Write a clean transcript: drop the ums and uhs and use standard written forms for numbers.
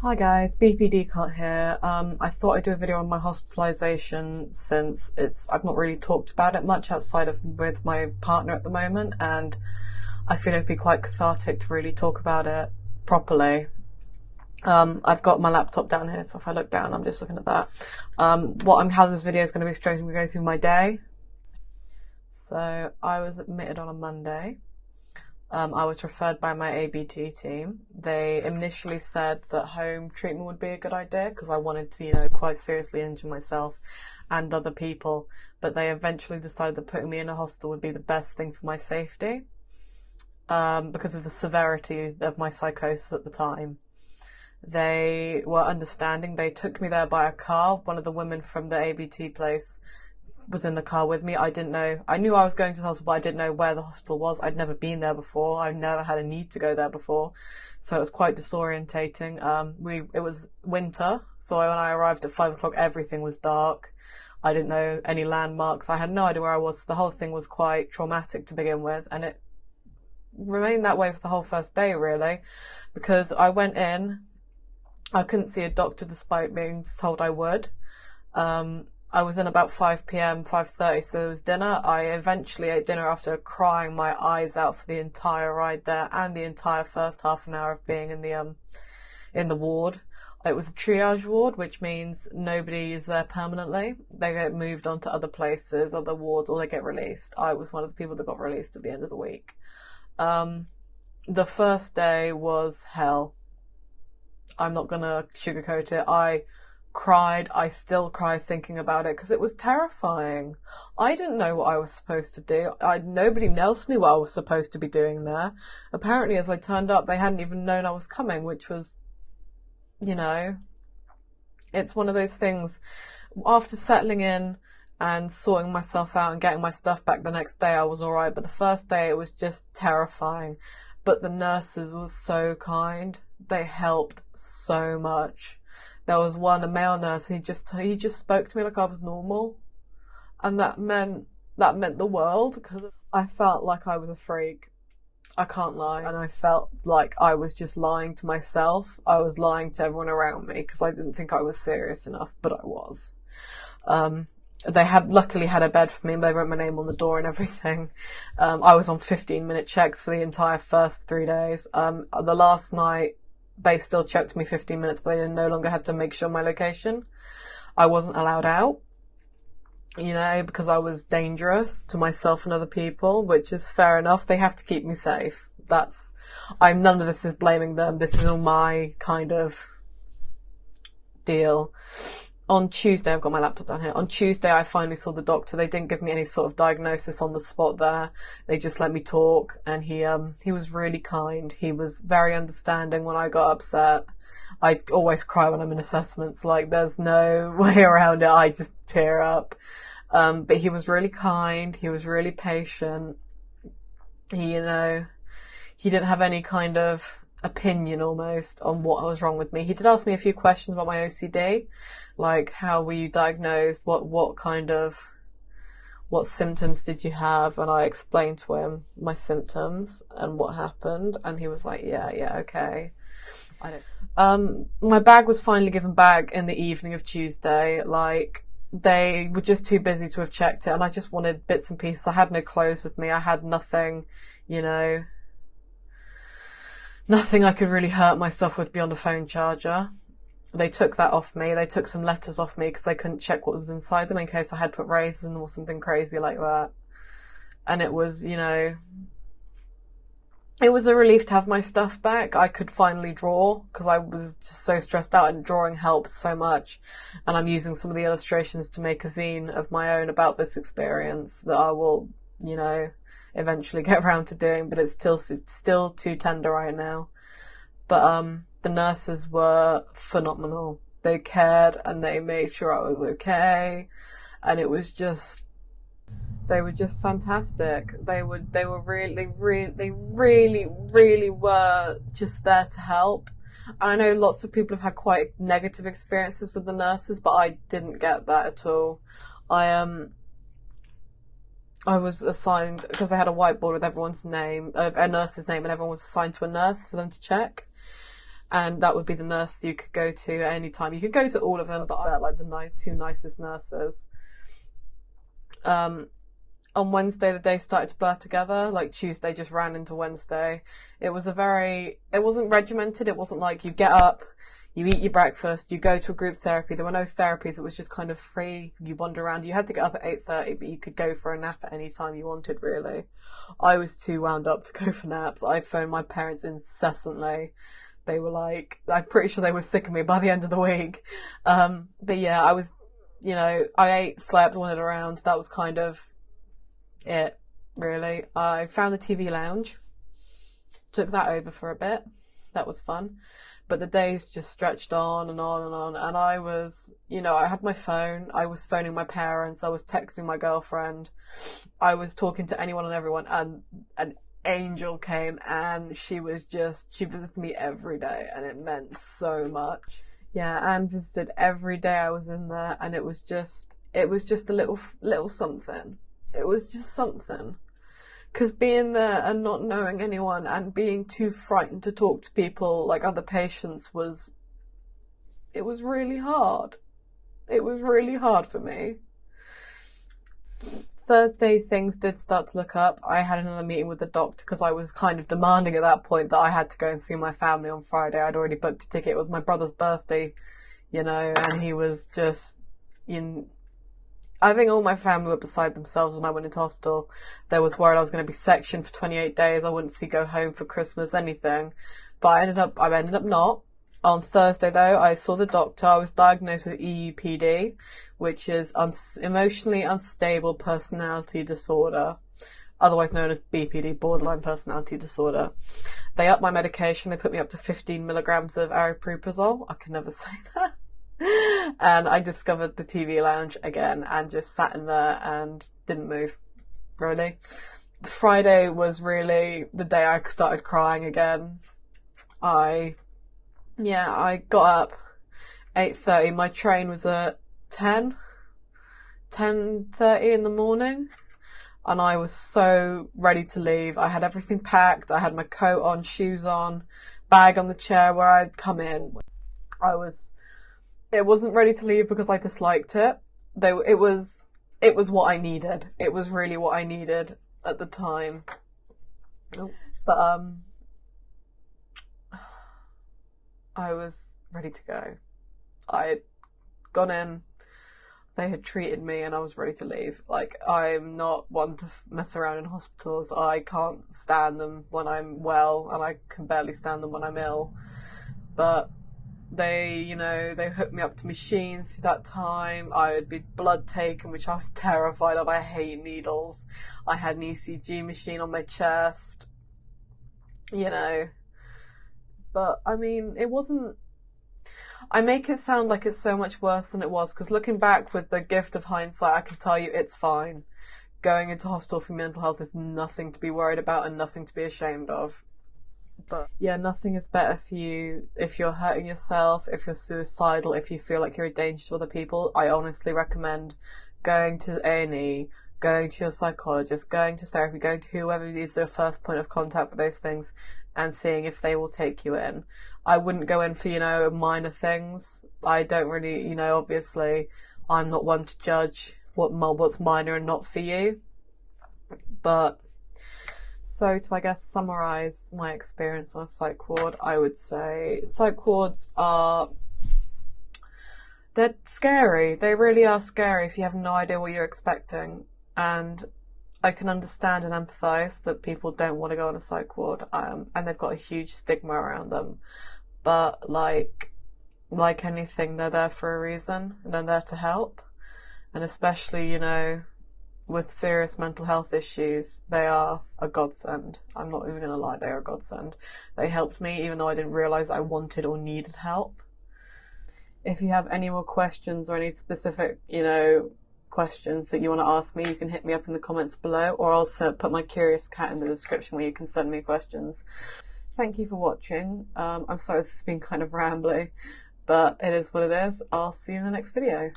Hi guys, BPD Cut here. I thought I'd do a video on my hospitalisation since I've not really talked about it much outside of with my partner at the moment, and I feel it'd be quite cathartic to really talk about it properly. I've got my laptop down here, so if I look down, I'm just looking at that. How this video is going to be straight, I'm going to go through my day. So I was admitted on a Monday. I was referred by my ABT team. They initially said that home treatment would be a good idea because I wanted to, quite seriously injure myself and other people. But they eventually decided that putting me in a hospital would be the best thing for my safety because of the severity of my psychosis at the time. They were understanding. They took me there by a car. One of the women from the ABT place was in the car with me. I didn't know. I knew I was going to the hospital, but I didn't know where the hospital was. I'd never been there before. I've never had a need to go there before. So it was quite disorientating. It was winter. So when I arrived at 5 o'clock, everything was dark. I didn't know any landmarks. I had no idea where I was. The whole thing was quite traumatic to begin with. And it remained that way for the whole first day, really, because I went in, I couldn't see a doctor despite being told I would. I was in about 5 p.m, 5:30, so there was dinner. I eventually ate dinner after crying my eyes out for the entire ride there and the entire first half an hour of being in the ward. It was a triage ward, which means nobody is there permanently. They get moved on to other places, other wards, or they get released. I was one of the people that got released at the end of the week. The first day was hell. I'm not gonna sugarcoat it. I cried. I still cry thinking about it because it was terrifying. I didn't know what I was supposed to do. Nobody else knew what I was supposed to be doing there. Apparently, as I turned up, they hadn't even known I was coming, which was, it's one of those things. After settling in and sorting myself out and getting my stuff back the next day, I was all right. But the first day, it was just terrifying. But the nurses were so kind. They helped so much. There was a male nurse. He just spoke to me like I was normal, and that meant the world because I felt like I was a freak. I can't lie, and I felt like I was just lying to myself. I was lying to everyone around me because I didn't think I was serious enough, but I was. They had luckily had a bed for me, and they wrote my name on the door and everything. I was on 15-minute checks for the entire first 3 days. The last night, they still checked me 15 minutes, but they no longer had to make sure my location. I wasn't allowed out, because I was dangerous to myself and other people, which is fair enough. They have to keep me safe. None of this is blaming them. This is all my kind of deal. On Tuesday, I've got my laptop down here. On Tuesday, I finally saw the doctor. They didn't give me any sort of diagnosis on the spot there. They just let me talk, and he was really kind. He was very understanding when I got upset. I always cry when I'm in assessments. Like, there's no way around it. I just tear up. But he was really kind. He was really patient. He didn't have any kind of opinion almost on what was wrong with me. He did ask me a few questions about my OCD, like how were you diagnosed, what symptoms did you have, and I explained to him my symptoms and what happened, and he was like, yeah, okay. My bag was finally given back in the evening of Tuesday. Like, they were just too busy to have checked it, and I just wanted bits and pieces. I had no clothes with me. I had nothing, nothing I could really hurt myself with beyond a phone charger. They took that off me. They took some letters off me because they couldn't check what was inside them in case I had put razors in them or something crazy like that. And it was, it was a relief to have my stuff back. I could finally draw because I was just so stressed out, and drawing helped so much. And I'm using some of the illustrations to make a zine of my own about this experience that I will, eventually get around to doing, but it's still too tender right now. But the nurses were phenomenal. They cared and they made sure I was okay, and it was just, they were just fantastic. They really were just there to help. And I know lots of people have had quite negative experiences with the nurses, but I didn't get that at all. I was assigned, because I had a whiteboard with everyone's name, a nurse's name, and everyone was assigned to a nurse for them to check. and that would be the nurse you could go to at any time. You could go to all of them, but I like the two nicest nurses. On Wednesday, the day started to blur together. Like Tuesday just ran into Wednesday. It wasn't regimented. It wasn't like you get up, you eat your breakfast, you go to a group therapy. There were no therapies. It was just kind of free. You wander around. You had to get up at 8:30, but you could go for a nap at any time you wanted, really. I was too wound up to go for naps. I phoned my parents incessantly. They were like, I'm pretty sure they were sick of me by the end of the week. But yeah, I ate, slept, wandered around. That was kind of it, really. I found the TV lounge, took that over for a bit. That was fun. But the days just stretched on and on and on. And I had my phone. I was phoning my parents. I was texting my girlfriend. I was talking to anyone and everyone. And an angel came and she visited me every day. And it meant so much. Yeah, Anne visited every day I was in there. And it was just a little something. It was just something. Because being there and not knowing anyone and being too frightened to talk to people like other patients it was really hard. It was really hard for me. Thursday, things did start to look up. I had another meeting with the doctor because I was kind of demanding at that point that I had to go and see my family on Friday. I'd already booked a ticket. It was my brother's birthday, and he was just I think all my family were beside themselves when I went into hospital. They was worried I was going to be sectioned for 28 days. I wouldn't go home for Christmas, anything. But I ended up not. On Thursday, though, I saw the doctor. I was diagnosed with EUPD, which is emotionally unstable personality disorder, otherwise known as BPD, borderline personality disorder. They upped my medication. They put me up to 15 milligrams of aripiprazole. I can never say that. And I discovered the TV lounge again and just sat in there and didn't move, really. Friday was really the day I started crying again. I got up 8:30. My train was at 10:30 in the morning. And I was so ready to leave. I had everything packed. I had my coat on, shoes on, bag on the chair where I'd come in. It wasn't ready to leave because I disliked it. Though it was what I needed. It was really what I needed at the time. But I was ready to go. I had gone in, they had treated me, and I was ready to leave. Like, I'm not one to mess around in hospitals. I can't stand them when I'm well, and I can barely stand them when I'm ill. But they hooked me up to machines through that time. I would be blood taken, which I was terrified of. I hate needles. I had an ECG machine on my chest, But, I mean, it wasn't... I make it sound like it's so much worse than it was, because looking back with the gift of hindsight, I can tell you it's fine. Going into hospital for mental health is nothing to be worried about and nothing to be ashamed of. But yeah, nothing is better for you if you're hurting yourself, if you're suicidal, if you feel like you're a danger to other people. I honestly recommend going to A&E, going to your psychologist, going to therapy, going to whoever is your first point of contact for those things, and seeing if they will take you in. I wouldn't go in for, minor things. I don't really, obviously, I'm not one to judge what's minor and not for you. But, so to, I guess, summarise my experience on a psych ward, I would say psych wards they're scary. They really are scary if you have no idea what you're expecting. And I can understand and empathise that people don't want to go on a psych ward, and they've got a huge stigma around them. But like anything, they're there for a reason, and they're there to help. And especially, with serious mental health issues, they are a godsend. I'm not even going to lie, they are a godsend. They helped me even though I didn't realise I wanted or needed help. If you have any more questions or any specific, questions that you want to ask me, you can hit me up in the comments below, or I'll put my Curious Cat in the description where you can send me questions. Thank you for watching. I'm sorry this has been kind of rambly, but it is what it is. I'll see you in the next video.